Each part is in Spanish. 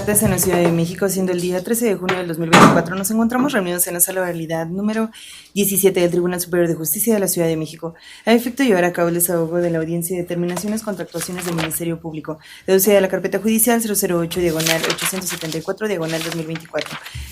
martes en la Ciudad de México, siendo el día 13 de junio del 2024. Nos encontramos reunidos en la sala de oralidad número 17 del Tribunal Superior de Justicia de la Ciudad de México, a efecto de llevar a cabo el desahogo de la audiencia de determinaciones contra actuaciones del Ministerio Público, deducida de la carpeta judicial 008-874-2024.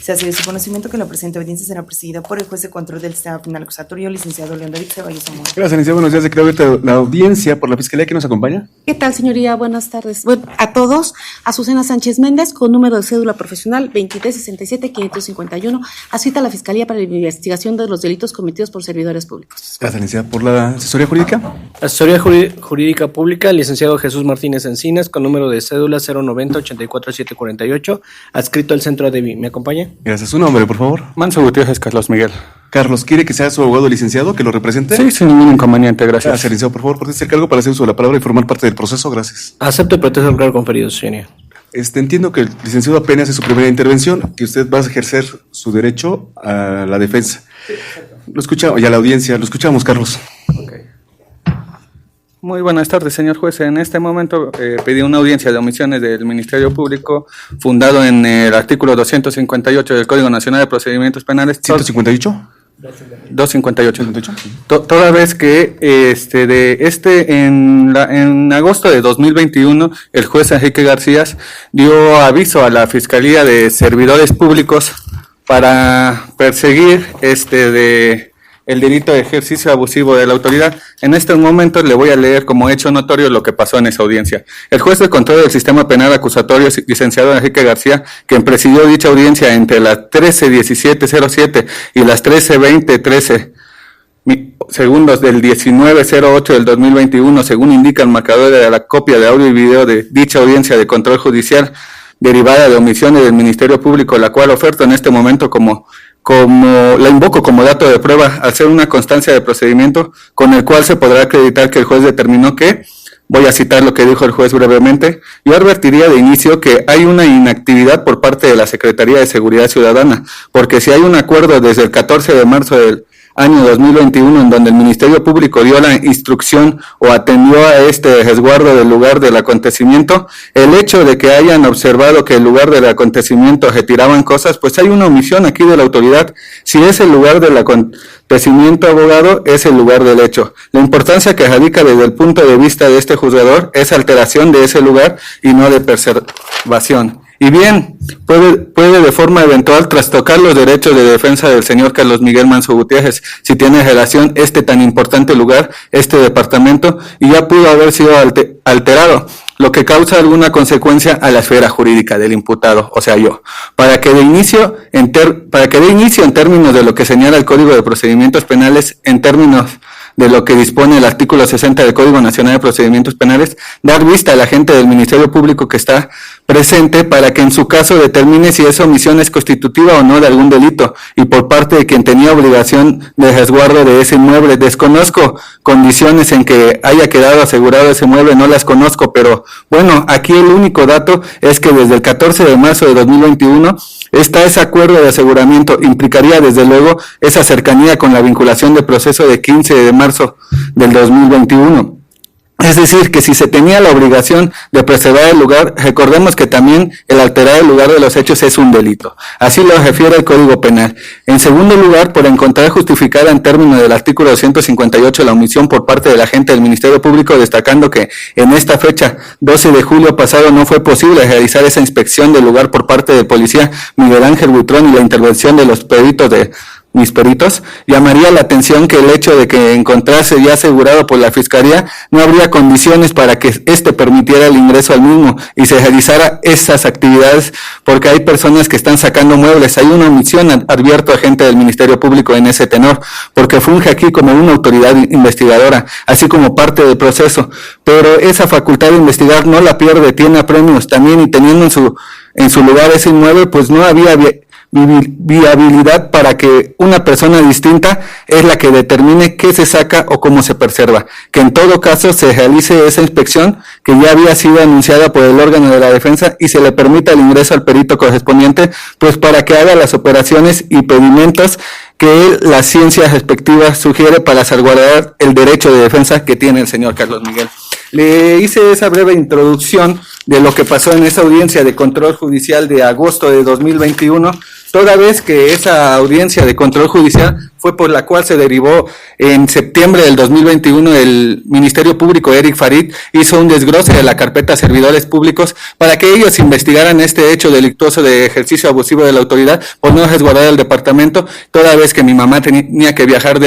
Se hace de su conocimiento que la presente audiencia será presidida por el juez de control del sistema penal acusatorio, licenciado León David Ceballos Zamora. Gracias, licenciado. Buenos días. Declaro abierta la audiencia por la Fiscalía que nos acompaña. ¿Qué tal, señoría? Buenas tardes. Bueno, a todos. Azucena Sánchez Méndez, con número de cédula profesional 2367-551, adscrita a la Fiscalía para la investigación de los delitos cometidos por servidores públicos. Gracias, licenciada. ¿Por la asesoría jurídica? Asesoría jurídica pública, licenciado Jesús Martínez Encinas, con número de cédula 090-84748, adscrito al Centro ADEVI. ¿Me acompaña? Gracias. ¿Su nombre, por favor? Manso Gutiérrez Carlos Miguel. Carlos, ¿quiere que sea su abogado licenciado, que lo represente? Sí, sin ningún inconveniente, gracias. Gracias, licenciado. Por favor, porte el cargo para hacer uso de la palabra y formar parte del proceso. Gracias. Acepto y protejo el cargo conferido, señoría. Entiendo que el licenciado apenas hace su primera intervención, que usted va a ejercer su derecho a la defensa. Sí, lo escuchamos, y a la audiencia. Lo escuchamos, Carlos. Okay. Muy buenas tardes, señor juez. En este momento pedí una audiencia de omisiones del Ministerio Público, fundado en el artículo 258 del Código Nacional de Procedimientos Penales. ¿158? 258. Toda vez que en agosto de 2021 el juez Enrique García dio aviso a la Fiscalía de Servidores Públicos para perseguir el delito de ejercicio abusivo de la autoridad. En estos momentos le voy a leer como hecho notorio lo que pasó en esa audiencia. El juez de control del sistema penal acusatorio, licenciado Enrique García, quien presidió dicha audiencia entre las 13:17:07 y las 13:20:13 segundos del 19:08 del 2021, según indica el marcador de la copia de audio y video de dicha audiencia de control judicial derivada de omisiones del Ministerio Público, la cual oferto en este momento como la invoco como dato de prueba al ser una constancia de procedimiento con el cual se podrá acreditar que el juez determinó que, voy a citar lo que dijo el juez brevemente, yo advertiría de inicio que hay una inactividad por parte de la Secretaría de Seguridad Ciudadana, porque si hay un acuerdo desde el 14 de marzo del año 2021 en donde el Ministerio Público dio la instrucción o atendió a este resguardo del lugar del acontecimiento, el hecho de que hayan observado que el lugar del acontecimiento retiraban cosas, pues hay una omisión aquí de la autoridad. Si es el lugar del acontecimiento, abogado, es el lugar del hecho. La importancia que radica desde el punto de vista de este juzgador es alteración de ese lugar y no de preservación. Y bien, puede de forma eventual trastocar los derechos de defensa del señor Carlos Miguel Manso Gutiérrez, si tiene relación tan importante lugar, departamento, y ya pudo haber sido alterado, lo que causa alguna consecuencia a la esfera jurídica del imputado, o sea yo, para que dé inicio en términos de lo que señala el Código de Procedimientos Penales, en términos de lo que dispone el artículo 60 del Código Nacional de Procedimientos Penales, dar vista al agente del Ministerio Público que está presente para que en su caso determine si esa omisión es constitutiva o no de algún delito, y por parte de quien tenía obligación de resguardo de ese inmueble. Desconozco condiciones en que haya quedado asegurado ese inmueble, no las conozco, pero bueno, aquí el único dato es que desde el 14 de marzo de 2021 está ese acuerdo de aseguramiento, implicaría desde luego esa cercanía con la vinculación de proceso de 15 de marzo del 2021. Es decir, que si se tenía la obligación de preservar el lugar, recordemos que también el alterar el lugar de los hechos es un delito. Así lo refiere el Código Penal. En segundo lugar, por encontrar justificada en términos del artículo 258 la omisión por parte del agente del Ministerio Público, destacando que en esta fecha, 12 de julio pasado, no fue posible realizar esa inspección del lugar por parte del policía Miguel Ángel Buitrón y la intervención de los peritos mis peritos, llamaría la atención que el hecho de que encontrase ya asegurado por la Fiscalía no habría condiciones para que permitiera el ingreso al mismo y se realizara esas actividades, porque hay personas que están sacando muebles. Hay una omisión, advierto agente del Ministerio Público en ese tenor, porque funge aquí como una autoridad investigadora, así como parte del proceso, pero esa facultad de investigar no la pierde, tiene apremios también, y teniendo en su lugar ese inmueble, pues no había viabilidad para que una persona distinta es la que determine qué se saca o cómo se preserva, que en todo caso se realice esa inspección que ya había sido anunciada por el órgano de la defensa y se le permita el ingreso al perito correspondiente, pues para que haga las operaciones y pedimentos que la ciencia respectiva sugiere para salvaguardar el derecho de defensa que tiene el señor Carlos Miguel. Le hice esa breve introducción de lo que pasó en esa audiencia de control judicial de agosto de 2021, toda vez que esa audiencia de control judicial fue por la cual se derivó en septiembre del 2021 el Ministerio Público Eric Farid hizo un desglose de la carpeta servidores públicos para que ellos investigaran este hecho delictuoso de ejercicio abusivo de la autoridad por no resguardar el departamento, toda vez que mi mamá tenía que viajar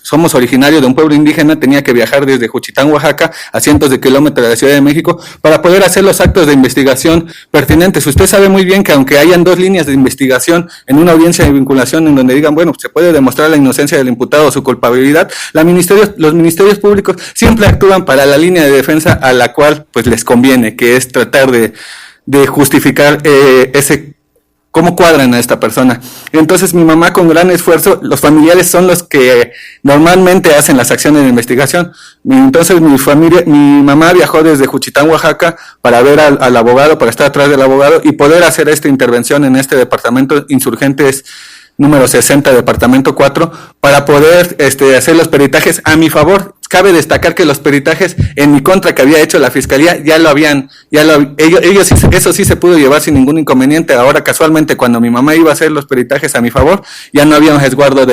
somos originarios de un pueblo indígena, tenía que viajar desde Juchitán, Oaxaca, a cientos de kilómetros de la Ciudad de México para poder hacer los actos de investigación pertinentes. Usted sabe muy bien que aunque hayan dos líneas de investigación en una audiencia de vinculación en donde digan, bueno, se puede demostrar la inocencia del imputado o su culpabilidad, los ministerios públicos siempre actúan para la línea de defensa a la cual pues les conviene, que es tratar de justificar cómo cuadran a esta persona. Entonces mi mamá, con gran esfuerzo, los familiares son los que normalmente hacen las acciones de investigación. Entonces mi mamá viajó desde Juchitán, Oaxaca, para ver al abogado, para estar atrás del abogado y poder hacer esta intervención en este departamento Insurgentes número 60, departamento 4, para poder hacer los peritajes a mi favor. Cabe destacar que los peritajes en mi contra que había hecho la fiscalía ellos eso sí se pudo llevar sin ningún inconveniente. Ahora casualmente cuando mi mamá iba a hacer los peritajes a mi favor, ya no había un resguardo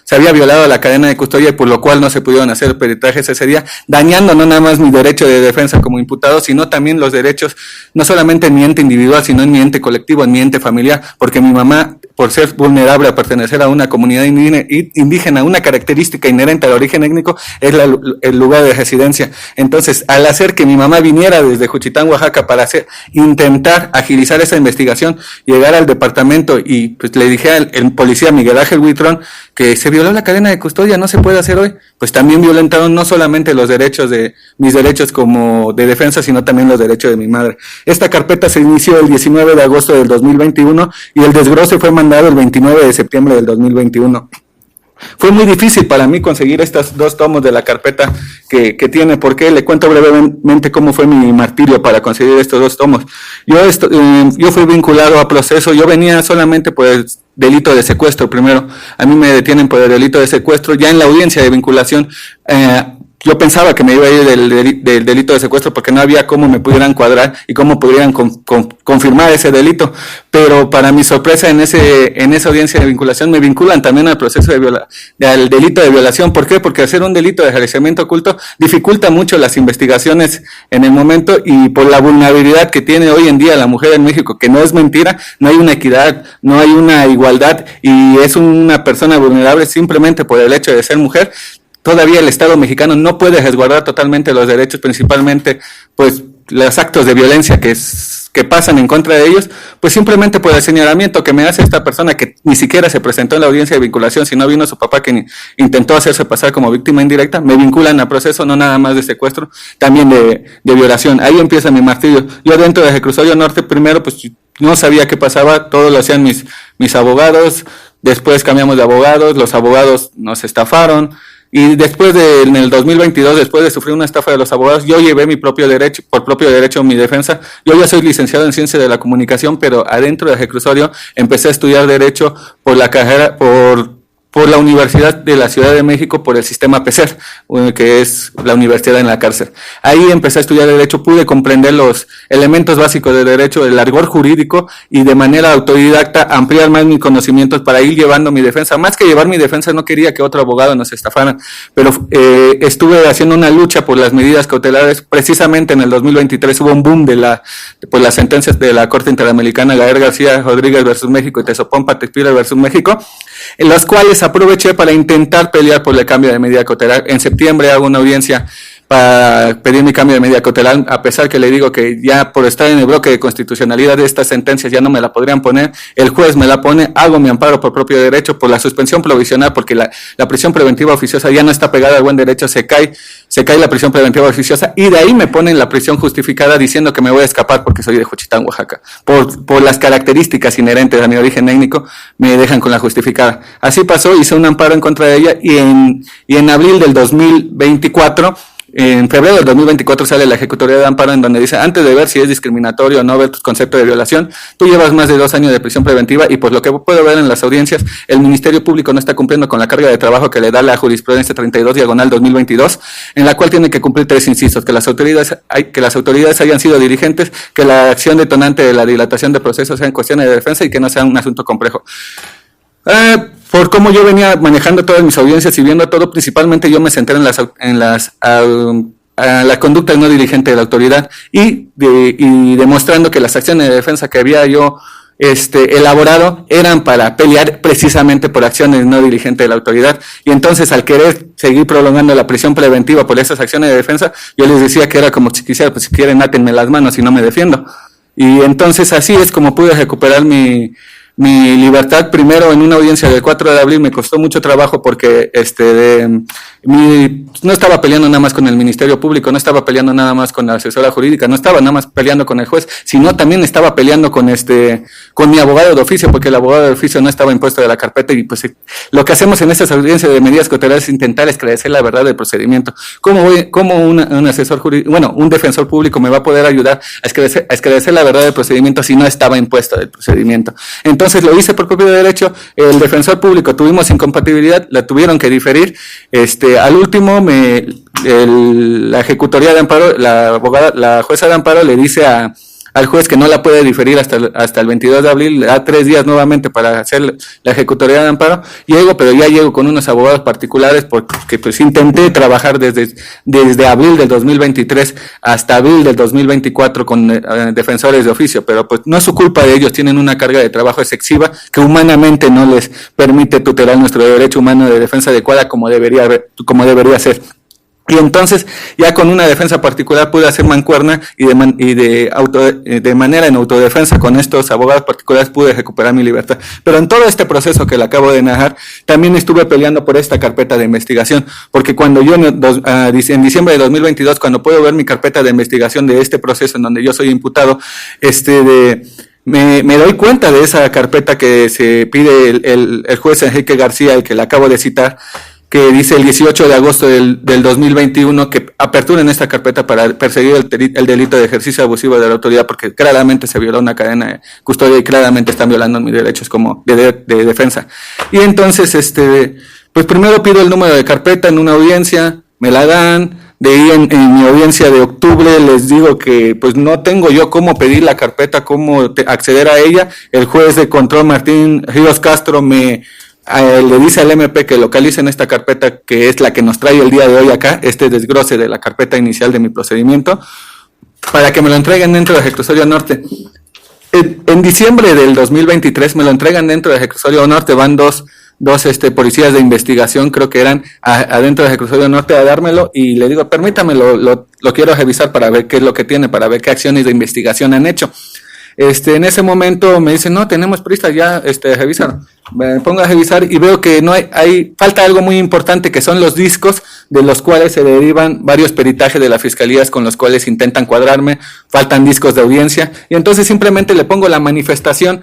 se había violado la cadena de custodia y por lo cual no se pudieron hacer peritajes ese día, dañando no nada más mi derecho de defensa como imputado, sino también los derechos, no solamente en mi ente individual, sino en mi ente colectivo, en mi ente familiar, porque mi mamá, por ser vulnerable a pertenecer a una comunidad indígena, una característica inherente al origen étnico es el lugar de residencia. Entonces, al hacer que mi mamá viniera desde Juchitán, Oaxaca, para intentar agilizar esa investigación, llegar al departamento y pues le dije al policía Miguel Ángel Huitrón que se violó la cadena de custodia, no se puede hacer hoy, pues también violentaron no solamente mis derechos como de defensa, sino también los derechos de mi madre. Esta carpeta se inició el 19 de agosto del 2021 y el desglose fue mandado el 29 de septiembre del 2021. Fue muy difícil para mí conseguir estos 2 tomos de la carpeta que tiene, porque le cuento brevemente cómo fue mi martirio para conseguir estos 2 tomos. Yo fui vinculado a proceso, yo venía solamente por el delito de secuestro primero, a mí me detienen por el delito de secuestro, ya en la audiencia de vinculación, yo pensaba que me iba a ir del delito de secuestro porque no había cómo me pudieran cuadrar y cómo pudieran confirmar ese delito, pero para mi sorpresa en esa audiencia de vinculación me vinculan también al proceso al delito de violación. ¿Por qué? Porque hacer un delito de enriquecimiento oculto dificulta mucho las investigaciones en el momento y por la vulnerabilidad que tiene hoy en día la mujer en México, que no es mentira, no hay una equidad, no hay una igualdad y es una persona vulnerable simplemente por el hecho de ser mujer. Todavía el Estado mexicano no puede resguardar totalmente los derechos, principalmente pues los actos de violencia que pasan en contra de ellos, pues simplemente por el señalamiento que me hace esta persona que ni siquiera se presentó en la audiencia de vinculación, sino vino su papá que intentó hacerse pasar como víctima indirecta, me vinculan a proceso no nada más de secuestro, también de violación. Ahí empieza mi martirio. Yo dentro de Reclusorio Norte primero pues no sabía qué pasaba, todo lo hacían mis abogados, después cambiamos de abogados, los abogados nos estafaron. Y después en el 2022, después de sufrir una estafa de los abogados, yo llevé por propio derecho mi defensa. Yo ya soy licenciado en Ciencia de la Comunicación, pero adentro del reclusorio empecé a estudiar Derecho por la carrera, por la Universidad de la Ciudad de México, por el sistema PECER, que es la universidad en la cárcel. Ahí empecé a estudiar Derecho, pude comprender los elementos básicos del derecho, el largor jurídico, y de manera autodidacta ampliar más mis conocimientos para ir llevando mi defensa. Más que llevar mi defensa, no quería que otro abogado nos estafara, pero estuve haciendo una lucha por las medidas cautelares. Precisamente en el 2023 hubo un boom por las sentencias de la Corte Interamericana, Gael García Rodríguez versus México y Tezopompa Tespira versus México, en las cuales aproveché para intentar pelear por el cambio de medida cautelar. En septiembre hago una audiencia para pedir mi cambio de medida cautelar, a pesar que le digo que ya por estar en el bloque de constitucionalidad de estas sentencias ya no me la podrían poner, el juez me la pone, hago mi amparo por propio derecho por la suspensión provisional, porque la prisión preventiva oficiosa ya no está pegada al buen derecho, se cae la prisión preventiva oficiosa y de ahí me ponen la prisión justificada diciendo que me voy a escapar porque soy de Juchitán, Oaxaca. Por las características inherentes a mi origen étnico me dejan con la justificada. Así pasó, hice un amparo en contra de ella y en abril del 2024 En febrero del 2024 sale la ejecutoría de amparo en donde dice, antes de ver si es discriminatorio o no ver tu concepto de violación, tú llevas más de 2 años de prisión preventiva y por lo que puedo ver en las audiencias, el Ministerio Público no está cumpliendo con la carga de trabajo que le da la jurisprudencia 32/2022, en la cual tiene que cumplir 3 incisos, que las autoridades hayan sido diligentes, que la acción detonante de la dilatación de procesos sea en cuestiones de defensa y que no sea un asunto complejo. Por cómo yo venía manejando todas mis audiencias y viendo todo, principalmente yo me centré en la conducta no diligente de la autoridad y demostrando que las acciones de defensa que había yo elaborado eran para pelear precisamente por acciones no diligentes de la autoridad. Y entonces, al querer seguir prolongando la prisión preventiva por esas acciones de defensa, yo les decía que era como si quisiera, pues si quieren, átenme las manos y no me defiendo. Y entonces así es como pude recuperar mi libertad. Primero, en una audiencia del 4 de abril me costó mucho trabajo porque no estaba peleando nada más con el Ministerio Público, no estaba peleando nada más con la asesora jurídica, no estaba nada más peleando con el juez, sino también estaba peleando con mi abogado de oficio, porque el abogado de oficio no estaba impuesto de la carpeta. Y pues lo que hacemos en estas audiencias de medidas cautelares es intentar esclarecer la verdad del procedimiento. ¿Cómo un asesor jurídico, un defensor público me va a poder ayudar a esclarecer la verdad del procedimiento si no estaba impuesto del procedimiento? Entonces lo hice por propio derecho. El defensor público, tuvimos incompatibilidad, la tuvieron que diferir. Al último, la ejecutoría de amparo, la jueza de amparo le dice al juez que no la puede diferir hasta el 22 de abril, le da 3 días nuevamente para hacer la ejecutoría de amparo. Pero ya llego con unos abogados particulares porque pues intenté trabajar desde abril del 2023 hasta abril del 2024 con defensores de oficio, pero pues no es su culpa de ellos, tienen una carga de trabajo excesiva que humanamente no les permite tutelar nuestro derecho humano de defensa adecuada como debería ser. Y entonces, ya con una defensa particular pude hacer mancuerna y de manera en autodefensa con estos abogados particulares pude recuperar mi libertad. Pero en todo este proceso que le acabo de narrar, también estuve peleando por esta carpeta de investigación, porque cuando yo en diciembre de 2022, cuando puedo ver mi carpeta de investigación de este proceso en donde yo soy imputado, me doy cuenta de esa carpeta que se pide el juez Enrique García, el que le acabo de citar, que dice el 18 de agosto del 2021 que aperturen esta carpeta para perseguir el delito de ejercicio abusivo de la autoridad, porque claramente se violó una cadena de custodia y claramente están violando mis derechos como de defensa. Y entonces, pues primero pido el número de carpeta en una audiencia, me la dan. De ahí en mi audiencia de octubre les digo que pues no tengo yo cómo pedir la carpeta, cómo acceder a ella. El juez de control Martín Ríos Castro le dice al MP que localicen esta carpeta, que es la que nos trae el día de hoy acá, desglose de la carpeta inicial de mi procedimiento, para que me lo entreguen dentro del Reclusorio Norte. En diciembre del 2023 me lo entregan dentro del Reclusorio Norte, van dos policías de investigación, creo que eran adentro del Reclusorio Norte a dármelo, y le digo, permítame, lo quiero revisar para ver qué es lo que tiene, para ver qué acciones de investigación han hecho. En ese momento me dicen, no, tenemos prisa, ya, revisaron. Me pongo a revisar y veo que no falta algo muy importante, que son los discos de los cuales se derivan varios peritajes de las fiscalías con los cuales intentan cuadrarme, faltan discos de audiencia, y entonces simplemente le pongo la manifestación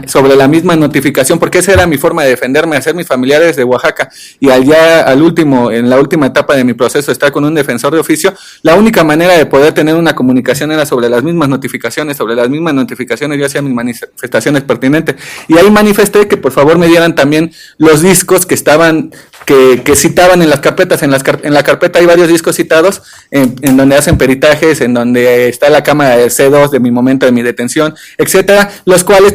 sobre la misma notificación, porque esa era mi forma de defenderme, hacer mis familiares de Oaxaca, y en la última etapa de mi proceso, estar con un defensor de oficio, la única manera de poder tener una comunicación era sobre las mismas notificaciones, yo hacía mis manifestaciones pertinentes, y ahí manifesté que por favor me dieran también los discos que citaban en las carpetas. En la carpeta hay varios discos citados en donde hacen peritajes, en donde está la cámara de C2 de mi momento de mi detención, etcétera, los cuales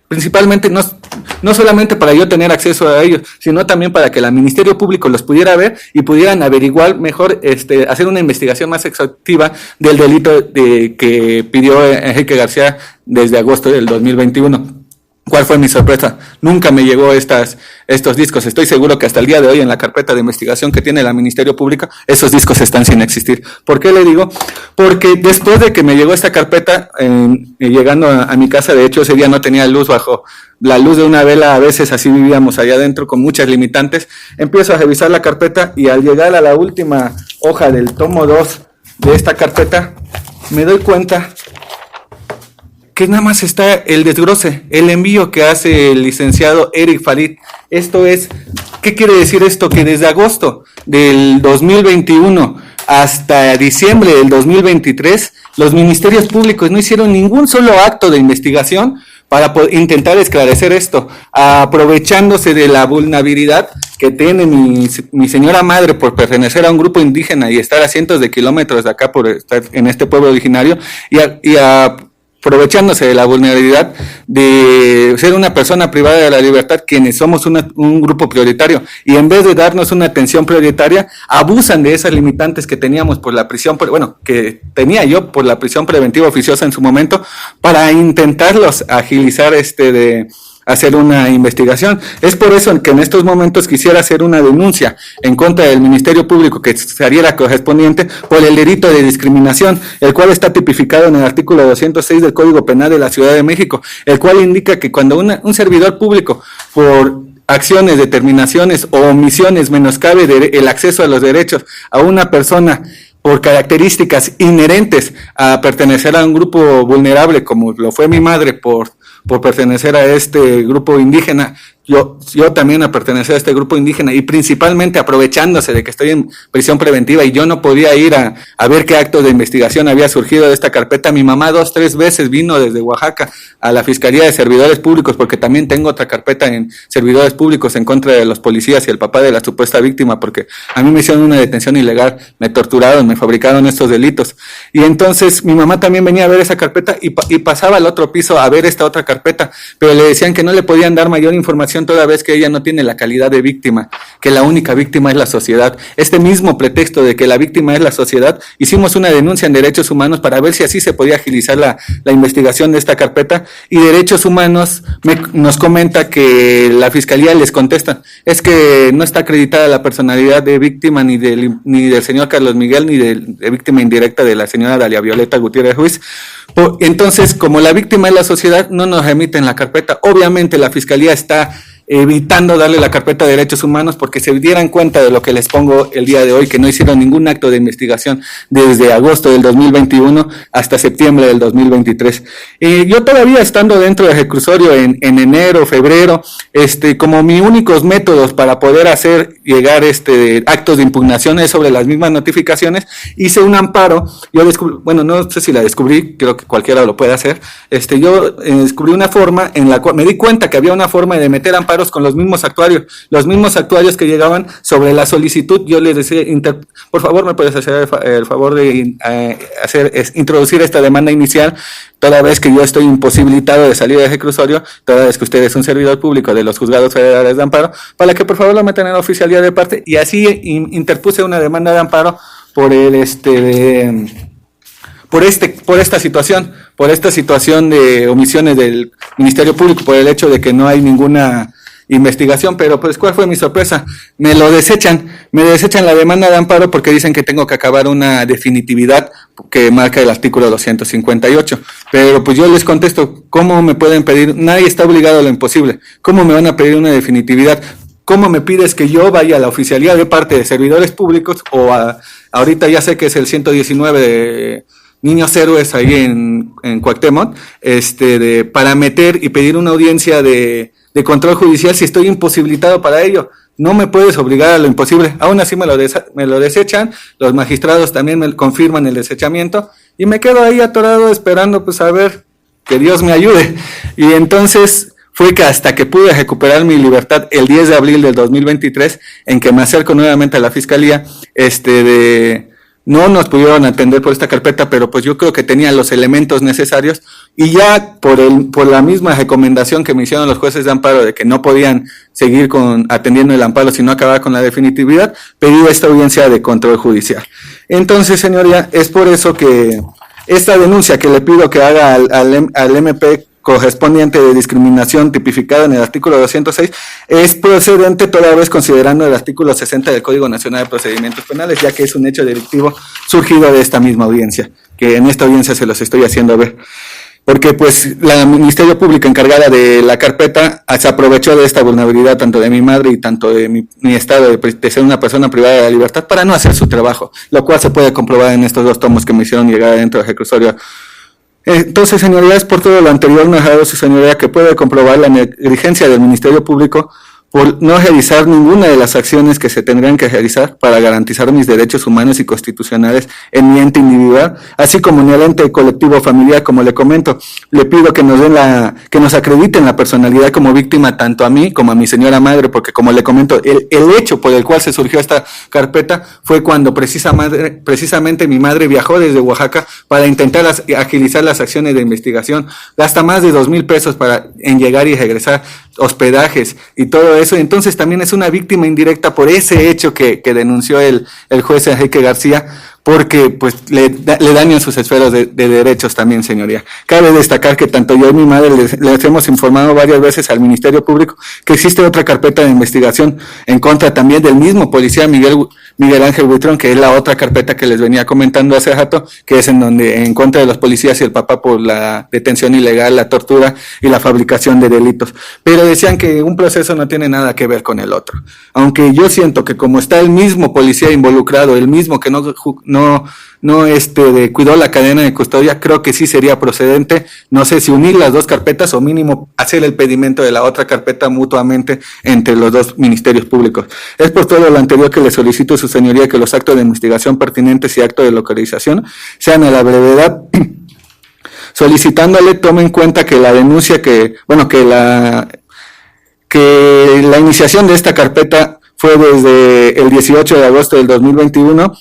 principalmente no solamente para yo tener acceso a ellos, sino también para que el Ministerio Público los pudiera ver y pudieran averiguar mejor, hacer una investigación más exhaustiva del delito que pidió Enrique García desde agosto del 2021. ¿Cuál fue mi sorpresa? Nunca me llegó estos discos. Estoy seguro que hasta el día de hoy en la carpeta de investigación que tiene el Ministerio Público, esos discos están sin existir. ¿Por qué le digo? Porque después de que me llegó esta carpeta, llegando a mi casa, de hecho ese día no tenía luz, bajo la luz de una vela, a veces así vivíamos allá adentro con muchas limitantes, empiezo a revisar la carpeta y al llegar a la última hoja del tomo 2 de esta carpeta, me doy cuenta que nada más está el desglose, el envío que hace el licenciado Eric Farid. Esto es, ¿qué quiere decir esto? Que desde agosto del 2021 hasta diciembre del 2023, los ministerios públicos no hicieron ningún solo acto de investigación para intentar esclarecer esto, aprovechándose de la vulnerabilidad que tiene mi señora madre por pertenecer a un grupo indígena y estar a cientos de kilómetros de acá por estar en este pueblo originario, y aprovechándose de la vulnerabilidad de ser una persona privada de la libertad, quienes somos un grupo prioritario, y en vez de darnos una atención prioritaria, abusan de esas limitantes que teníamos por la prisión, que tenía yo por la prisión preventiva oficiosa en su momento, para intentarlos agilizar de hacer una investigación. Es por eso que en estos momentos quisiera hacer una denuncia en contra del Ministerio Público, que sería la correspondiente, por el delito de discriminación, el cual está tipificado en el artículo 206 del Código Penal de la Ciudad de México, el cual indica que cuando un servidor público, por acciones, determinaciones o omisiones, menoscabe el acceso a los derechos a una persona por características inherentes a pertenecer a un grupo vulnerable, como lo fue mi madre por pertenecer a este grupo indígena, yo también a pertenecer a este grupo indígena, y principalmente aprovechándose de que estoy en prisión preventiva y yo no podía ir a ver qué acto de investigación había surgido de esta carpeta. Mi mamá 2-3 veces vino desde Oaxaca a la Fiscalía de Servidores Públicos, porque también tengo otra carpeta en servidores públicos en contra de los policías y el papá de la supuesta víctima, porque a mí me hicieron una detención ilegal, me torturaron, me fabricaron estos delitos. Y entonces mi mamá también venía a ver esa carpeta y pasaba al otro piso a ver esta otra carpeta, pero le decían que no le podían dar mayor información toda vez que ella no tiene la calidad de víctima, que la única víctima es la sociedad. Este mismo pretexto de que la víctima es la sociedad, hicimos una denuncia en Derechos Humanos para ver si así se podía agilizar la investigación de esta carpeta, y Derechos Humanos nos comenta que la Fiscalía les contesta, es que no está acreditada la personalidad de víctima ni del señor Carlos Miguel, ni de víctima indirecta de la señora Dalia Violeta Gutiérrez Ruiz. Entonces, como la víctima es la sociedad, no nos remiten la carpeta. Obviamente la Fiscalía está evitando darle la carpeta de Derechos Humanos, porque se dieran cuenta de lo que les pongo el día de hoy, que no hicieron ningún acto de investigación desde agosto del 2021 hasta septiembre del 2023. Yo todavía estando dentro del reclusorio en enero, febrero, como mis únicos métodos para poder hacer llegar actos de impugnación es sobre las mismas notificaciones, hice un amparo. Yo descubrí, no sé si la descubrí, creo que cualquiera lo puede hacer. Yo descubrí una forma en la cual me di cuenta que había una forma de meter amparos con los mismos actuarios que llegaban sobre la solicitud. Yo les decía, por favor, ¿me puedes hacer el favor de introducir esta demanda inicial, toda vez que yo estoy imposibilitado de salir del reclusorio, toda vez que usted es un servidor público de los juzgados federales de amparo, para que por favor lo metan en oficialía de parte? Y así interpuse una demanda de amparo por esta situación de omisiones del Ministerio Público, por el hecho de que no hay ninguna investigación. Pero pues, ¿cuál fue mi sorpresa? Me desechan la demanda de amparo, porque dicen que tengo que acabar una definitividad que marca el artículo 258. Pero pues yo les contesto, ¿cómo me pueden pedir? Nadie está obligado a lo imposible. ¿Cómo me van a pedir una definitividad? ¿Cómo me pides que yo vaya a la oficialía de parte de servidores públicos, o ahorita ya sé que es el 119 de Niños Héroes ahí en Cuauhtémoc, para meter y pedir una audiencia de control judicial si estoy imposibilitado para ello? No me puedes obligar a lo imposible. Aún así me lo desechan, los magistrados también me confirman el desechamiento, y me quedo ahí atorado esperando pues a ver que Dios me ayude. Y entonces fue que hasta que pude recuperar mi libertad el 10 de abril del 2023, en que me acerco nuevamente a la Fiscalía, no nos pudieron atender por esta carpeta, pero pues yo creo que tenían los elementos necesarios, y ya por la misma recomendación que me hicieron los jueces de amparo de que no podían seguir atendiendo el amparo si no acababa con la definitividad, pedí esta audiencia de control judicial. Entonces, señoría, es por eso que esta denuncia que le pido que haga al MP correspondiente de discriminación tipificada en el artículo 206 es procedente, toda vez considerando el artículo 60 del Código Nacional de Procedimientos Penales, ya que es un hecho delictivo surgido de esta misma audiencia, que en esta audiencia se los estoy haciendo ver. Porque pues la Ministerio Público encargada de la carpeta se aprovechó de esta vulnerabilidad tanto de mi madre y tanto de mi estado de ser una persona privada de la libertad para no hacer su trabajo, lo cual se puede comprobar en estos 2 tomos que me hicieron llegar dentro del reclusorio Entonces, señorías, por todo lo anterior narrado, su señoría que puede comprobar la negligencia del Ministerio Público por no realizar ninguna de las acciones que se tendrían que realizar para garantizar mis derechos humanos y constitucionales en mi ente individual, así como en el ente colectivo familiar. Como le comento, le pido que nos den que nos acrediten la personalidad como víctima tanto a mí como a mi señora madre, porque como le comento, el hecho por el cual se surgió esta carpeta fue cuando precisamente mi madre viajó desde Oaxaca para intentar agilizar las acciones de investigación. Gasta más de 2,000 pesos en llegar y regresar, hospedajes y todo eso. Entonces también es una víctima indirecta por ese hecho que denunció el juez Enrique García, porque pues le dañan sus esferas de derechos también, señoría. Cabe destacar que tanto yo y mi madre les hemos informado varias veces al Ministerio Público que existe otra carpeta de investigación en contra también del mismo policía Miguel Ángel Buitrón, que es la otra carpeta que les venía comentando hace rato, que es en contra de los policías y el papá por la detención ilegal, la tortura y la fabricación de delitos. Pero decían que un proceso no tiene nada que ver con el otro. Aunque yo siento que como está el mismo policía involucrado, el mismo que no cuidó la cadena de custodia, creo que sí sería procedente, no sé si unir las dos carpetas o mínimo hacer el pedimento de la otra carpeta mutuamente entre los dos ministerios públicos. Es por todo lo anterior que le solicito a su señoría que los actos de investigación pertinentes y actos de localización sean a la brevedad, solicitándole tome en cuenta que la denuncia que la iniciación de esta carpeta fue desde el 18 de agosto del 2021,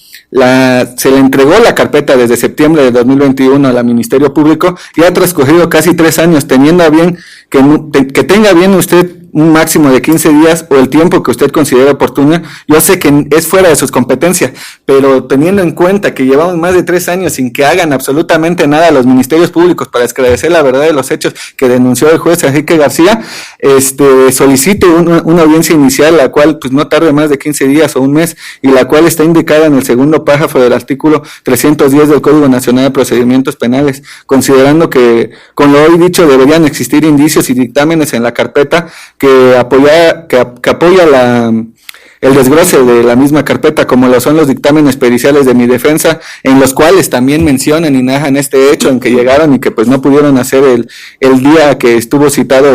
se le entregó la carpeta desde septiembre de 2021 al Ministerio Público y ha transcurrido casi 3 años, teniendo a bien que tenga bien usted un máximo de 15 días o el tiempo que usted considere oportuno. Yo sé que es fuera de sus competencias, pero teniendo en cuenta que llevamos más de 3 años sin que hagan absolutamente nada los ministerios públicos para esclarecer la verdad de los hechos que denunció el juez Enrique García, solicite una audiencia inicial, la cual pues no tarde más de 15 días o un mes, y la cual está indicada en el segundo párrafo del artículo 310 del Código Nacional de Procedimientos Penales, considerando que con lo hoy dicho deberían existir indicios y dictámenes en la carpeta que apoya el desglose de la misma carpeta, como lo son los dictámenes periciales de mi defensa, en los cuales también mencionan y narran este hecho en que llegaron y que pues no pudieron hacer el día que estuvo citado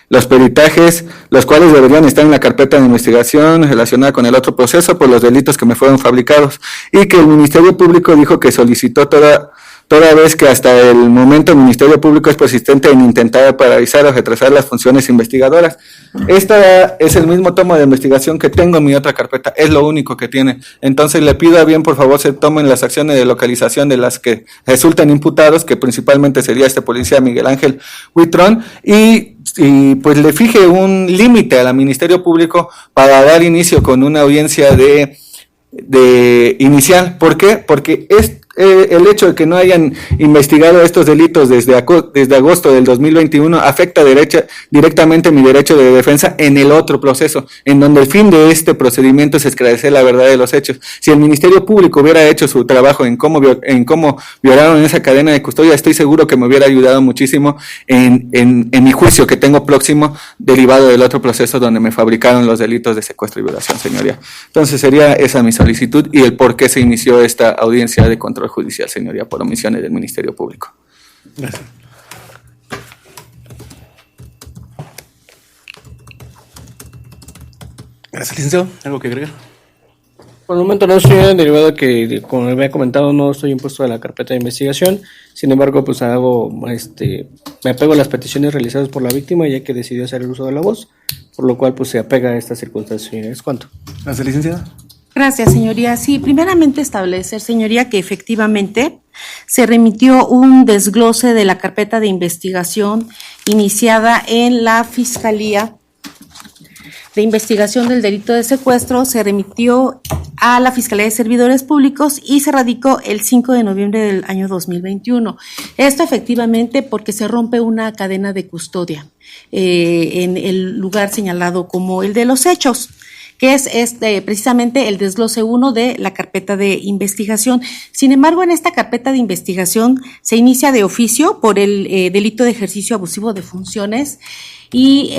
los peritajes, los cuales deberían estar en la carpeta de investigación relacionada con el otro proceso por los delitos que me fueron fabricados, y que el Ministerio Público dijo que solicitó toda vez que hasta el momento el Ministerio Público es persistente en intentar paralizar o retrasar las funciones investigadoras. Esta es el mismo tomo de investigación que tengo en mi otra carpeta, es lo único que tiene. Entonces le pido a bien, por favor, se tomen las acciones de localización de las que resultan imputados, que principalmente sería este policía Miguel Ángel Buitrón, y pues le fije un límite al Ministerio Público para dar inicio con una audiencia de inicial. ¿Por qué? Porque el hecho de que no hayan investigado estos delitos desde agosto del 2021 afecta directamente mi derecho de defensa en el otro proceso, en donde el fin de este procedimiento es esclarecer la verdad de los hechos. Si el Ministerio Público hubiera hecho su trabajo en cómo violaron esa cadena de custodia, estoy seguro que me hubiera ayudado muchísimo en mi juicio que tengo próximo, derivado del otro proceso donde me fabricaron los delitos de secuestro y violación, señoría. Entonces sería esa mi solicitud y el por qué se inició esta audiencia de control judicial, señoría, por omisiones del Ministerio Público. Gracias. Gracias, licenciado. ¿Algo que agregar? Por el momento no, señor, derivado que, como me había comentado, no estoy impuesto a la carpeta de investigación. Sin embargo, pues me apego a las peticiones realizadas por la víctima, ya que decidió hacer el uso de la voz, por lo cual pues se apega a estas circunstancias, señoría. ¿Es cuánto? Gracias, licenciada. Gracias, señoría. Sí, primeramente establecer, señoría, que efectivamente se remitió un desglose de la carpeta de investigación iniciada en la Fiscalía de Investigación del Delito de Secuestro, se remitió a la Fiscalía de Servidores Públicos y se radicó el 5 de noviembre del año 2021. Esto efectivamente porque se rompe una cadena de custodia en el lugar señalado como el de los hechos. que es precisamente el desglose 1 de la carpeta de investigación. Sin embargo, en esta carpeta de investigación se inicia de oficio por el delito de ejercicio abusivo de funciones. Y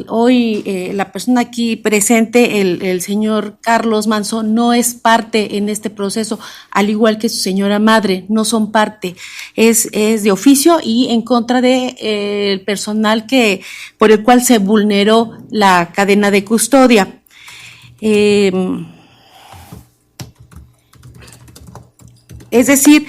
hoy la persona aquí presente, el señor Carlos Manso, no es parte en este proceso, al igual que su señora madre, no son parte, es de oficio y en contra de el personal por el cual se vulneró la cadena de custodia. Es decir,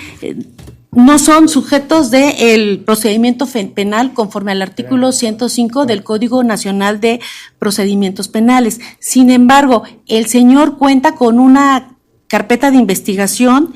no son sujetos del procedimiento penal conforme al artículo 105 del Código Nacional de Procedimientos Penales. Sin embargo, el señor cuenta con una carpeta de investigación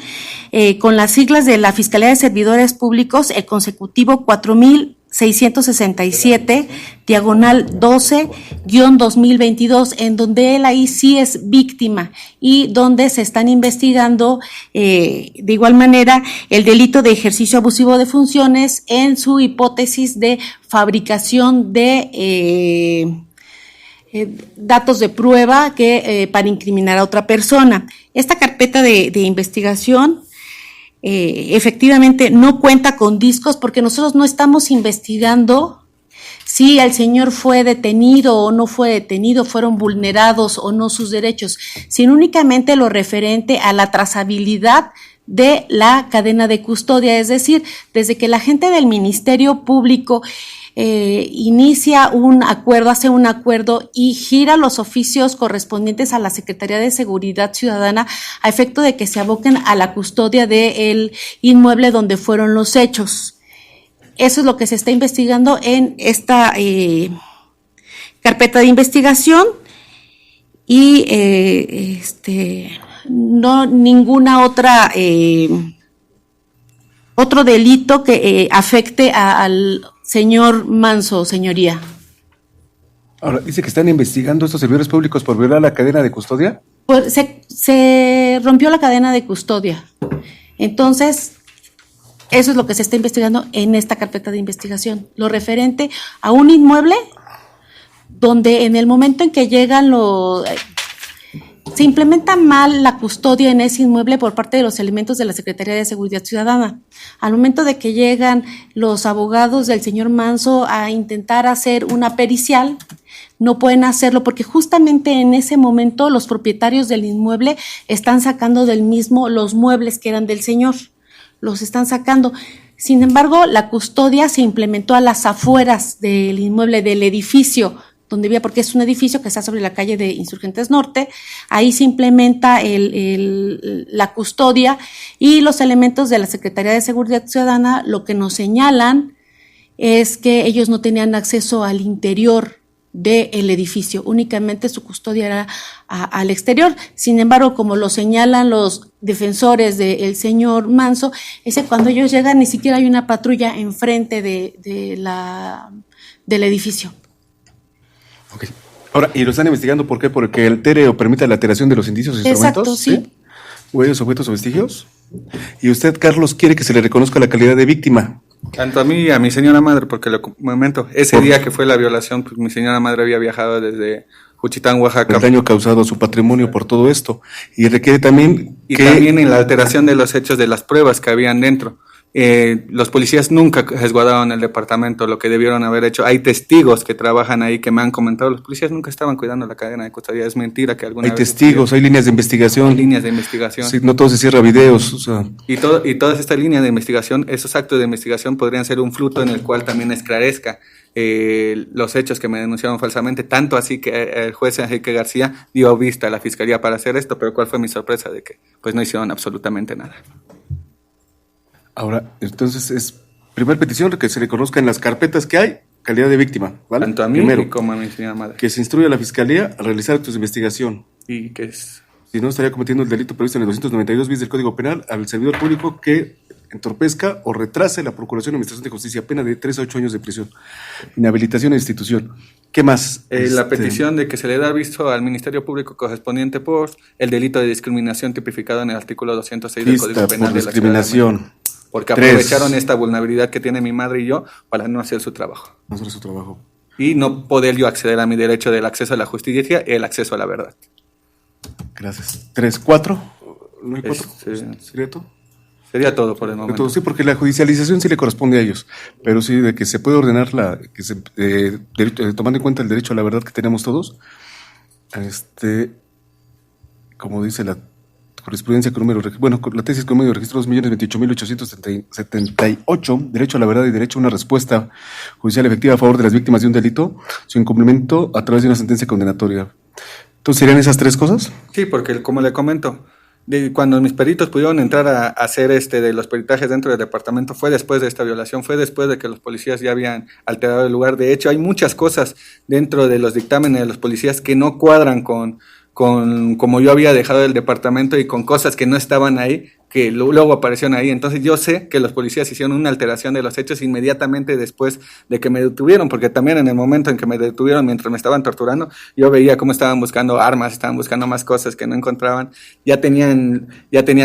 con las siglas de la Fiscalía de Servidores Públicos, el consecutivo 4667, diagonal 12-2022, en donde él ahí sí es víctima y donde se están investigando de igual manera el delito de ejercicio abusivo de funciones en su hipótesis de fabricación de datos de prueba para incriminar a otra persona. Esta carpeta de investigación efectivamente no cuenta con discos porque nosotros no estamos investigando si el señor fue detenido o no fue detenido, fueron vulnerados o no sus derechos, sino únicamente lo referente a la trazabilidad de la cadena de custodia, es decir, desde que la gente del Ministerio Público inicia un acuerdo, hace un acuerdo y gira los oficios correspondientes a la Secretaría de Seguridad Ciudadana a efecto de que se aboquen a la custodia del inmueble donde fueron los hechos. Eso es lo que se está investigando en esta carpeta de investigación y no ninguna otra otro delito que afecte al señor Manso, señoría. Ahora, dice que están investigando estos servidores públicos por violar la cadena de custodia. Pues se rompió la cadena de custodia. Entonces, eso es lo que se está investigando en esta carpeta de investigación. Lo referente a un inmueble donde en el momento en que llegan se implementa mal la custodia en ese inmueble por parte de los elementos de la Secretaría de Seguridad Ciudadana. Al momento de que llegan los abogados del señor Manso a intentar hacer una pericial, no pueden hacerlo porque justamente en ese momento los propietarios del inmueble están sacando del mismo los muebles que eran del señor, los están sacando. Sin embargo, la custodia se implementó a las afueras del inmueble, del edificio donde vivía, porque es un edificio que está sobre la calle de Insurgentes Norte. Ahí se implementa la custodia y los elementos de la Secretaría de Seguridad Ciudadana lo que nos señalan es que ellos no tenían acceso al interior del edificio, únicamente su custodia era al exterior. Sin embargo, como lo señalan los defensores del señor Manso, es que cuando ellos llegan ni siquiera hay una patrulla enfrente del edificio. Okay. Ahora, ¿y lo están investigando por qué? ¿Porque altere o permita la alteración de los indicios e instrumentos? Exacto, sí. ¿Huellas, objetos o vestigios? ¿Y usted, Carlos, quiere que se le reconozca la calidad de víctima? Tanto a mí y a mi señora madre, porque lo comento, ese día que fue la violación, pues mi señora madre había viajado desde Juchitán, Oaxaca. El daño causado a su patrimonio por todo esto. Y requiere también también en la alteración de los hechos de las pruebas que habían dentro. Los policías nunca resguardaron el departamento, lo que debieron haber hecho. Hay testigos que trabajan ahí que me han comentado, los policías nunca estaban cuidando la cadena de custodia. Es mentira que alguna hay vez... testigos, hay líneas de investigación. Hay líneas de investigación. Sí, no todo se cierra videos. O sea. Y todas estas líneas de investigación, esos actos de investigación podrían ser un fruto en el cual también esclarezca los hechos que me denunciaron falsamente, tanto así que el juez Enrique García dio vista a la fiscalía para hacer esto, pero ¿cuál fue mi sorpresa? De que pues no hicieron absolutamente nada. Ahora, entonces es primera petición que se reconozca en las carpetas que hay calidad de víctima, ¿vale? Tanto a mí Primero, como a mi señora madre. que se instruya a la fiscalía a realizar actos de investigación. Y que es... Si no, estaría cometiendo el delito previsto en el 292 bis del Código Penal al servidor público que entorpezca o retrase la procuración o administración de justicia, pena de 3 a 8 años de prisión, inhabilitación e institución. ¿Qué más? La petición de que se le da aviso al Ministerio Público correspondiente por el delito de discriminación tipificado en el artículo 206 del Código Penal de la discriminación. Ciudad de México. Porque aprovecharon esta vulnerabilidad que tiene mi madre y yo para no hacer su trabajo. No hacer su trabajo. y no poder yo acceder a mi derecho del acceso a la justicia y el acceso a la verdad. Gracias. 3, 4. ¿No hay 4? ¿Sería todo? Sería todo por el momento. Sí, porque la judicialización sí le corresponde a ellos, pero sí de que se puede ordenar tomando en cuenta el derecho a la verdad que tenemos todos, como dice la jurisprudencia con la tesis con número de registro 2.028.878, derecho a la verdad y derecho a una respuesta judicial efectiva a favor de las víctimas de un delito, su incumplimiento a través de una sentencia condenatoria. Entonces, ¿serían esas 3 cosas? Sí, porque como le comento, cuando mis peritos pudieron entrar a hacer de los peritajes dentro del departamento, fue después de esta violación, fue después de que los policías ya habían alterado el lugar. De hecho, hay muchas cosas dentro de los dictámenes de los policías que no cuadran con como yo había dejado el departamento y con cosas que no estaban ahí, que luego aparecieron ahí. Entonces yo sé que los policías hicieron una alteración de los hechos inmediatamente después de que me detuvieron, porque también en el momento en que me detuvieron, mientras me estaban torturando, yo veía cómo estaban buscando armas, estaban buscando más cosas que no encontraban. Ya tenían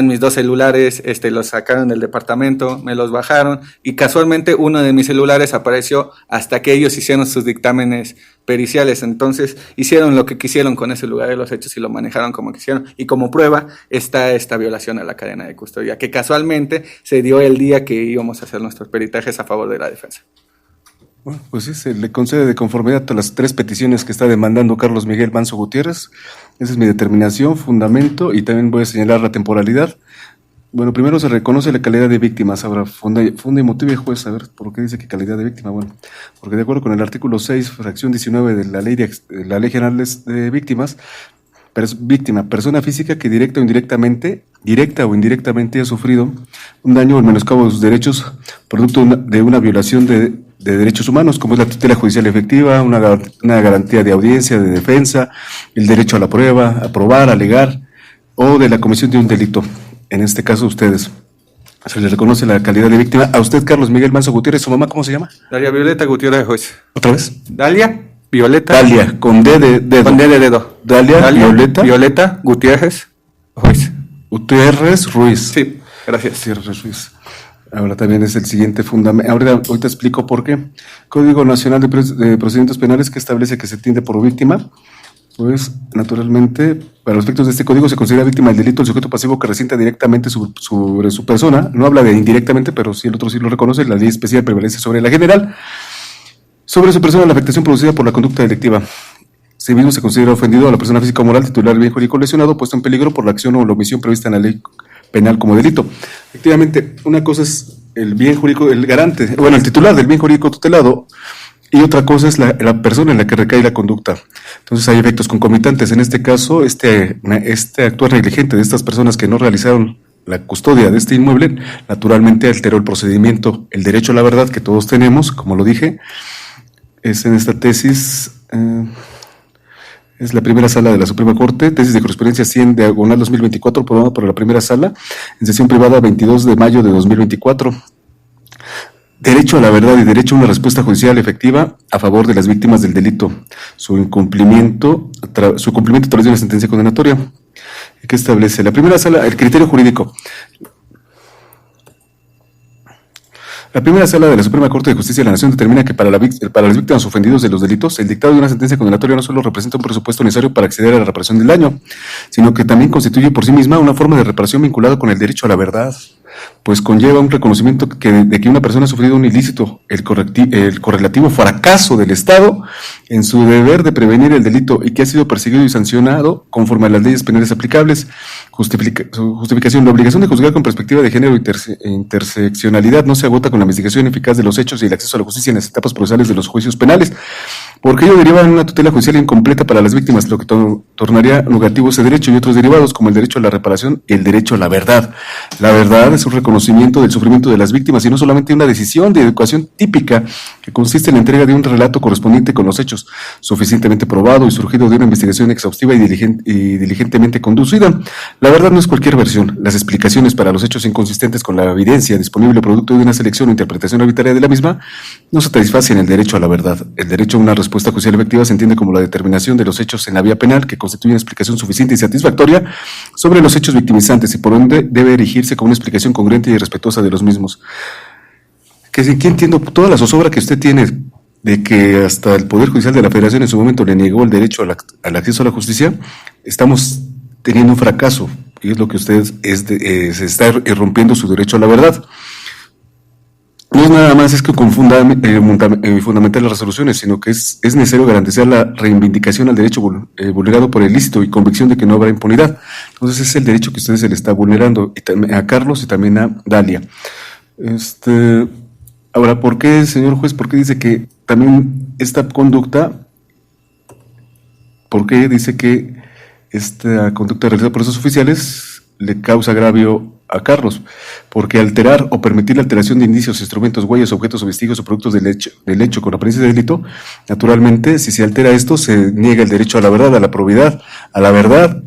mis 2 celulares, los sacaron del departamento, me los bajaron, y casualmente uno de mis celulares apareció hasta que ellos hicieron sus dictámenes periciales. Entonces hicieron lo que quisieron con ese lugar de los hechos y lo manejaron como quisieron, y como prueba está esta violación a la cadena de custodia, que casualmente se dio el día que íbamos a hacer nuestros peritajes a favor de la defensa. Bueno, pues sí, se le concede de conformidad a las 3 peticiones que está demandando Carlos Miguel Manso Gutiérrez. Esa es mi determinación, fundamento, y también voy a señalar la temporalidad. Bueno, primero se reconoce la calidad de víctimas. Ahora, funda y motive, juez, a ver, ¿por qué dice que calidad de víctima? Bueno, porque de acuerdo con el artículo 6, fracción 19 de la Ley General de Víctimas, víctima, persona física que directa o indirectamente ha sufrido un daño o el menoscabo de sus derechos producto de una violación de derechos humanos, como es la tutela judicial efectiva, una garantía de audiencia, de defensa, el derecho a la prueba, a probar, a alegar, o de la comisión de un delito. En este caso, ustedes. Se le reconoce la calidad de víctima. A usted, Carlos Miguel Manso Gutiérrez, ¿su mamá cómo se llama? Dalia Violeta Gutiérrez, juez. ¿Otra vez? Dalia Violeta. Dalia, con D de dedo. Con D de dedo. Dalia Violeta Gutiérrez, juez. Gutiérrez Ruiz. Sí, gracias. Gutiérrez Ruiz. Ahora también es el siguiente fundamento. Ahorita explico por qué. Código Nacional de Procedimientos Penales, que establece que se tiende por víctima. Pues, naturalmente, para los efectos de este código se considera víctima del delito el sujeto pasivo que resienta directamente sobre su persona. No habla de indirectamente, pero sí el otro sí lo reconoce. La ley especial prevalece sobre la general. Sobre su persona, la afectación producida por la conducta delictiva. Si mismo se considera ofendido a la persona física o moral titular del bien jurídico lesionado, puesto en peligro por la acción o la omisión prevista en la ley penal como delito. Efectivamente, una cosa es el bien jurídico, el titular del bien jurídico tutelado, y otra cosa es la persona en la que recae la conducta. Entonces hay efectos concomitantes. En este caso, este actuar negligente de estas personas que no realizaron la custodia de este inmueble, naturalmente alteró el procedimiento, el derecho a la verdad que todos tenemos, como lo dije. Es en esta tesis, es la primera sala de la Suprema Corte, tesis de jurisprudencia 100 diagonal 2024, aprobada por la primera sala, en sesión privada 22 de mayo de 2024. Derecho a la verdad y derecho a una respuesta judicial efectiva a favor de las víctimas del delito. Su cumplimiento a través de una sentencia condenatoria. ¿Qué establece? La primera sala, el criterio jurídico. La primera sala de la Suprema Corte de Justicia de la Nación determina que para las víctimas ofendidas de los delitos, el dictado de una sentencia condenatoria no solo representa un presupuesto necesario para acceder a la reparación del daño, sino que también constituye por sí misma una forma de reparación vinculada con el derecho a la verdad, pues conlleva un reconocimiento de que una persona ha sufrido un ilícito, el correlativo fracaso del Estado en su deber de prevenir el delito y que ha sido perseguido y sancionado conforme a las leyes penales aplicables. Justificación. La obligación de juzgar con perspectiva de género e interseccionalidad no se agota con la investigación eficaz de los hechos y el acceso a la justicia en las etapas procesales de los juicios penales, porque ello deriva en una tutela judicial incompleta para las víctimas, lo que tornaría negativo ese derecho y otros derivados como el derecho a la reparación y el derecho a la verdad. La verdad es un reconocimiento del sufrimiento de las víctimas y no solamente una decisión de educación típica que consiste en la entrega de un relato correspondiente con los hechos, suficientemente probado y surgido de una investigación exhaustiva y diligentemente conducida. La verdad no es cualquier versión. Las explicaciones para los hechos inconsistentes con la evidencia disponible producto de una selección o interpretación arbitraria de la misma no satisfacen el derecho a la verdad. El derecho a una respuesta judicial efectiva se entiende como la determinación de los hechos en la vía penal que constituye una explicación suficiente y satisfactoria sobre los hechos victimizantes y por ende debe erigirse como una explicación congruente y respetuosa de los mismos. Que si aquí entiendo toda la zozobra que usted tiene de que hasta el Poder Judicial de la Federación en su momento le negó el derecho al acceso a la justicia, estamos teniendo un fracaso, y es lo que ustedes se está irrumpiendo su derecho a la verdad. No es nada más que fundamentar las resoluciones, sino que es necesario garantizar la reivindicación al derecho vulnerado por el ilícito y convicción de que no habrá impunidad. Entonces es el derecho que a ustedes se le está vulnerando, y también a Carlos y también a Dalia. Ahora, ¿por qué, señor juez, por qué dice que también esta conducta, por qué dice que esta conducta realizada por esos oficiales le causa agravio a Carlos? Porque alterar o permitir la alteración de indicios, instrumentos, huellas, objetos o vestigios o productos del hecho con apariencia de delito, naturalmente, si se altera esto, se niega el derecho a la verdad, a la probidad, a la verdad,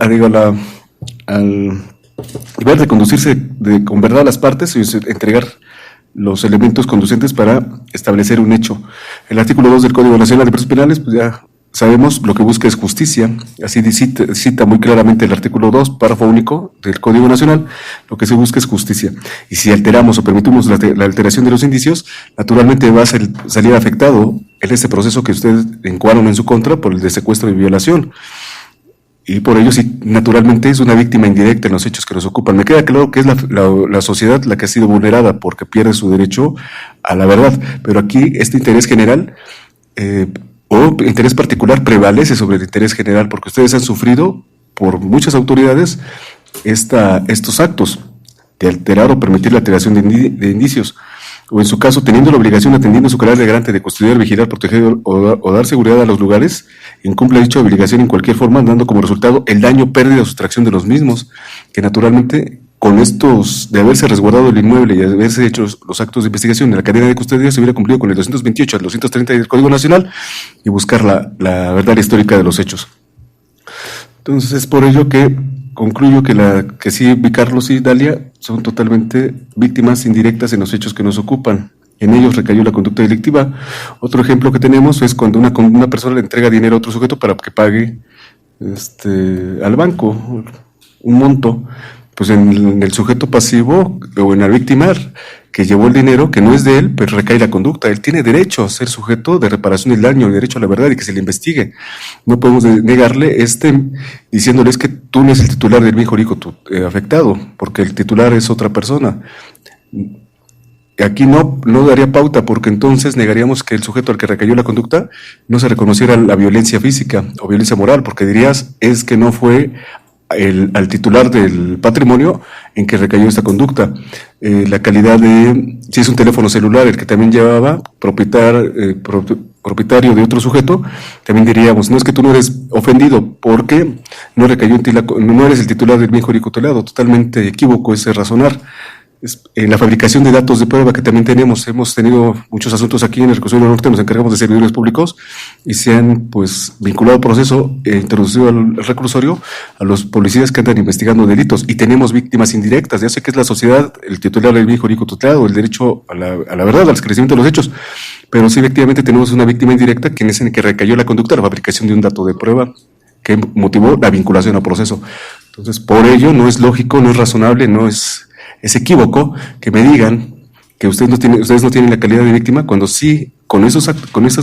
al deber de conducirse con verdad a las partes y entregar los elementos conducentes para establecer un hecho. El artículo 2 del Código Nacional de Procesos Penales, pues ya sabemos, lo que busca es justicia. Así cita muy claramente el artículo 2, párrafo único del Código Nacional, lo que se busca es justicia. Y si alteramos o permitimos la alteración de los indicios, naturalmente va a salir afectado en este proceso que ustedes encuadran en su contra por el de secuestro y violación. Y por ello, sí, naturalmente es una víctima indirecta en los hechos que nos ocupan. Me queda claro que es la sociedad la que ha sido vulnerada porque pierde su derecho a la verdad. Pero aquí este interés general o interés particular prevalece sobre el interés general, porque ustedes han sufrido por muchas autoridades estos actos de alterar o permitir la alteración de indicios, o en su caso teniendo la obligación, atendiendo su carácter de garante de custodiar, vigilar, proteger o dar seguridad a los lugares, incumple dicha obligación en cualquier forma, dando como resultado el daño, pérdida o sustracción de los mismos, que naturalmente con estos, de haberse resguardado el inmueble y de haberse hecho los actos de investigación en la cadena de custodia, se hubiera cumplido con el 228 al 230 del Código Nacional y buscar la verdad histórica de los hechos. Entonces es por ello que concluyo que sí, Carlos y Dalia son totalmente víctimas indirectas en los hechos que nos ocupan. En ellos recayó la conducta delictiva. Otro ejemplo que tenemos es cuando una persona le entrega dinero a otro sujeto para que pague al banco un monto. Pues en el sujeto pasivo o en la víctima que llevó el dinero, que no es de él, pero recae la conducta. Él tiene derecho a ser sujeto de reparación del daño, el derecho a la verdad y que se le investigue. No podemos negarle diciéndole es que tú no eres el titular del bien jurídico afectado, porque el titular es otra persona. Aquí no daría pauta, porque entonces negaríamos que el sujeto al que recayó la conducta no se reconociera la violencia física o violencia moral, porque dirías es que no fue al titular del patrimonio en que recayó esta conducta. La calidad si es un teléfono celular el que también llevaba propietario de otro sujeto, también diríamos, no es que tú no eres ofendido porque no recayó en ti no eres el titular del bien jurídico tutelado. Totalmente equívoco ese razonar. En la fabricación de datos de prueba que también hemos tenido muchos asuntos aquí en el Reclusorio Norte, nos encargamos de servidores públicos y se han vinculado al proceso introducido al reclusorio a los policías que andan investigando delitos, y tenemos víctimas indirectas. Ya sé que es la sociedad, el titular del bien jurídico tutelado, el derecho a la verdad, al esclarecimiento de los hechos, pero sí efectivamente tenemos una víctima indirecta, quien es en el que recayó la conducta, la fabricación de un dato de prueba que motivó la vinculación al proceso. Entonces, por ello no es lógico, no es razonable, es equívoco que me digan que ustedes no tienen la calidad de víctima, cuando sí, con esas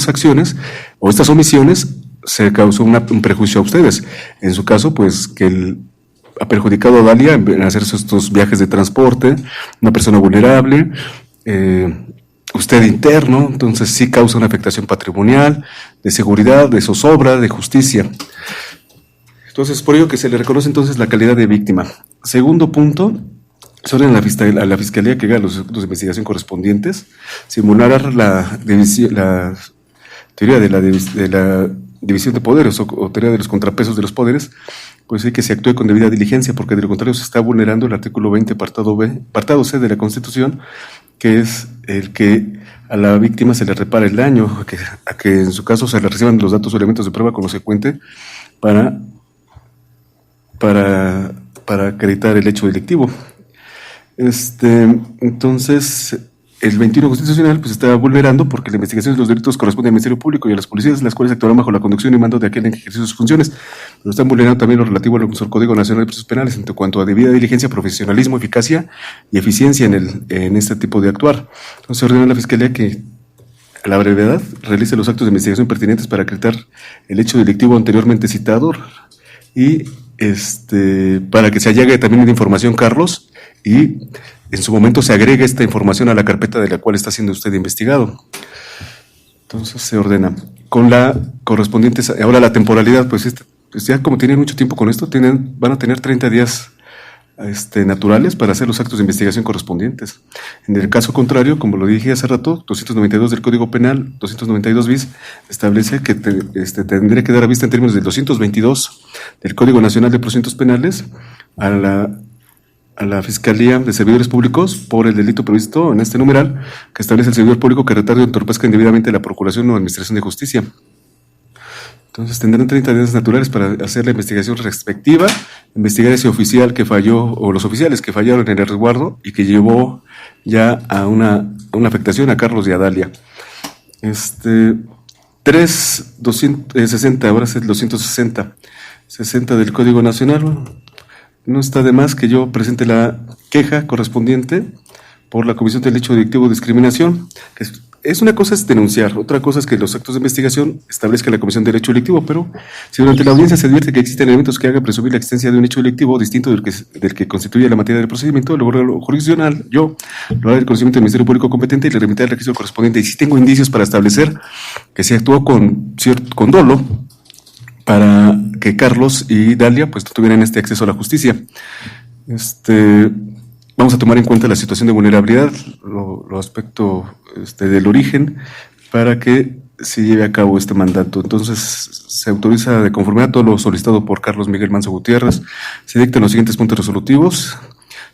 acciones o estas omisiones se causó un prejuicio a ustedes. En su caso, pues que ha perjudicado a Dalia en hacer estos viajes de transporte, una persona vulnerable, usted interno, entonces sí causa una afectación patrimonial, de seguridad, de zozobra, de justicia. Entonces, por ello que se le reconoce entonces la calidad de víctima. Segundo punto, son a la Fiscalía que haga los ejecutos de investigación correspondientes, simular la teoría de la división de poderes o teoría de los contrapesos de los poderes, pues sí que se actúe con debida diligencia, porque de lo contrario se está vulnerando el artículo 20, apartado C de la Constitución, que es el que a la víctima se le repara el daño, a que en su caso se le reciban los datos o elementos de prueba consecuente para acreditar el hecho delictivo. Entonces, el 21 constitucional pues está vulnerando, porque la investigación de los delitos corresponde al Ministerio Público y a las policías, las cuales actuarán bajo la conducción y mando de aquel en que ejerce sus funciones. Pero están vulnerando también lo relativo al Código Nacional de Procesos Penales en cuanto a debida diligencia, profesionalismo, eficacia y eficiencia en este tipo de actuar. Entonces, ordena a la Fiscalía que a la brevedad, realice los actos de investigación pertinentes para acreditar el hecho delictivo anteriormente citado y para que se allegue también la información, Carlos, y en su momento se agregue esta información a la carpeta de la cual está siendo usted investigado. Entonces se ordena. Con la correspondiente, ahora la temporalidad, pues ya como tienen mucho tiempo con esto, van a tener 30 días naturales para hacer los actos de investigación correspondientes. En el caso contrario, como lo dije hace rato, 292 del Código Penal, 292 bis, establece que tendría que dar a vista en términos del 222 del Código Nacional de Procedimientos Penales a la Fiscalía de Servidores Públicos por el delito previsto en este numeral que establece el servidor público que retarde o entorpezca indebidamente la Procuración o Administración de Justicia. Entonces tendrán 30 días naturales para hacer la investigación respectiva, investigar ese oficial que falló o los oficiales que fallaron en el resguardo y que llevó ya a una afectación a Carlos y a Dalia. 260, ahora es el 260 del Código Nacional. No está de más que yo presente la queja correspondiente por la comisión del hecho delictivo de discriminación. Una cosa es denunciar, otra cosa es que los actos de investigación establezca la comisión del hecho delictivo, pero si durante la audiencia se advierte que existen elementos que hagan presumir la existencia de un hecho delictivo distinto del que constituye la materia del procedimiento, el órgano jurisdiccional, yo lo haré del conocimiento del Ministerio Público competente y le remitiré el registro correspondiente. Y si tengo indicios para establecer que se actuó con dolo, para que Carlos y Dalia pues no tuvieran acceso a la justicia. Vamos a tomar en cuenta la situación de vulnerabilidad, lo aspecto del origen, para que se lleve a cabo este mandato. Entonces, se autoriza de conformidad todo lo solicitado por Carlos Miguel Manso Gutiérrez. Se dictan los siguientes puntos resolutivos.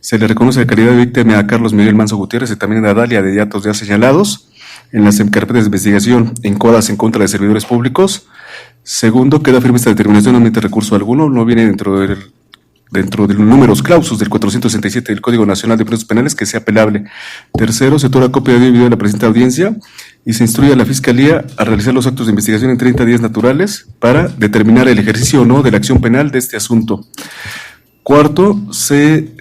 Se le reconoce la calidad de víctima a Carlos Miguel Manso Gutiérrez y también a Dalia de datos ya señalados en las carpetas de investigación encodadas en contra de servidores públicos. Segundo, queda firme esta determinación, no admite recurso alguno, no viene dentro de los números clausus del 467 del Código Nacional de Procedimientos Penales que sea apelable. Tercero, se otorga copia de audio y video de la presente audiencia y se instruye a la Fiscalía a realizar los actos de investigación en 30 días naturales para determinar el ejercicio o no de la acción penal de este asunto. Cuarto, se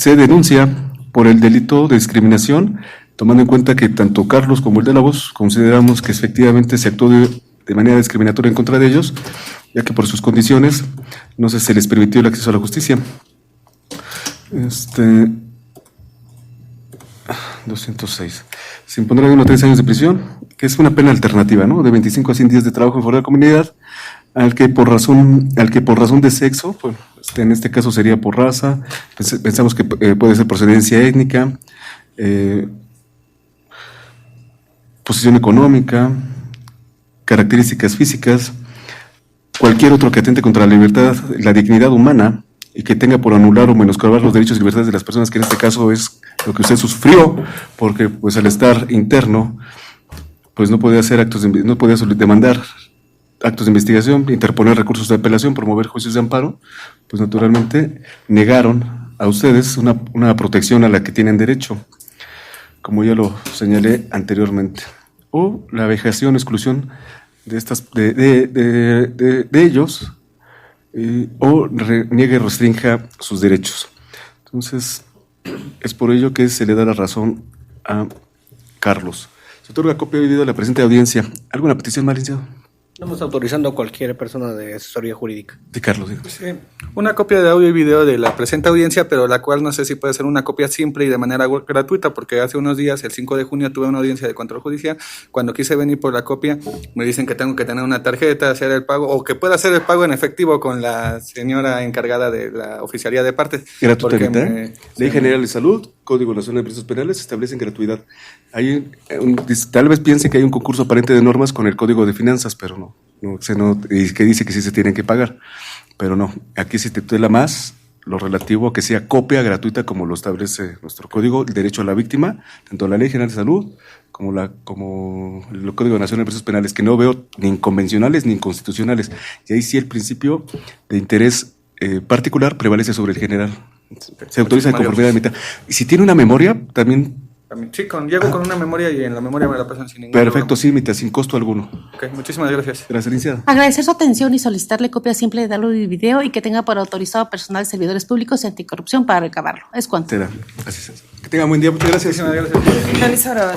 denuncia por el delito de discriminación, tomando en cuenta que tanto Carlos como el de la voz consideramos que efectivamente se actuó de manera discriminatoria en contra de ellos, ya que por sus condiciones no se les permitió el acceso a la justicia. 206. Se impondrá de 1 a 3 años de prisión, que es una pena alternativa, ¿no? De 25 a 100 días de trabajo en favor de la comunidad, al que por razón de sexo, pues, en este caso sería por raza, pensamos que puede ser procedencia étnica, posición económica, características físicas, cualquier otro que atente contra la libertad, la dignidad humana y que tenga por anular o menoscabar los derechos y libertades de las personas, que en este caso es lo que usted sufrió, porque pues al estar interno, pues no podía hacer no podía demandar actos de investigación, interponer recursos de apelación, promover juicios de amparo, pues naturalmente negaron a ustedes una protección a la que tienen derecho, como ya lo señalé anteriormente, o la vejación, exclusión de ellos, o niegue y restrinja sus derechos. Entonces, es por ello que se le da la razón a Carlos. Se otorga copia de video de la presente audiencia. ¿Alguna petición, licenciado? Estamos autorizando a cualquier persona de asesoría jurídica. De Carlos. Sí, una copia de audio y video de la presente audiencia, pero la cual no sé si puede ser una copia simple y de manera gratuita, porque hace unos días, el 5 de junio, tuve una audiencia de control judicial. Cuando quise venir por la copia, me dicen que tengo que tener una tarjeta, hacer el pago, o que pueda hacer el pago en efectivo con la señora encargada de la oficialía de partes. Gratuitamente. Ley General de Salud, Código Nacional de Procedimientos Penales establecen gratuidad. Tal vez piensen que hay un concurso aparente de normas con el Código de Finanzas, pero no, y que dice que sí se tienen que pagar, pero no, aquí se titula más lo relativo a que sea copia gratuita como lo establece nuestro código, el derecho a la víctima, tanto la Ley General de Salud como el Código Nacional de Procedimientos Penales, que no veo ni inconvencionales ni inconstitucionales, y ahí sí el principio de interés particular prevalece sobre el general. Se autoriza de conformidad de mitad. Y si tiene una memoria, también. Sí, llego con una memoria y en la memoria me la pasan sin ningún Perfecto, problema. sí, mitad, sin costo alguno. Ok, muchísimas gracias. Gracias, licenciada. Agradecer su atención y solicitarle copia simple de audio y video y que tenga por autorizado personal de servidores públicos y anticorrupción para recabarlo. Es cuanto. Así es. Que tenga buen día, muchas gracias. Muchísimas gracias. Finaliza ahora.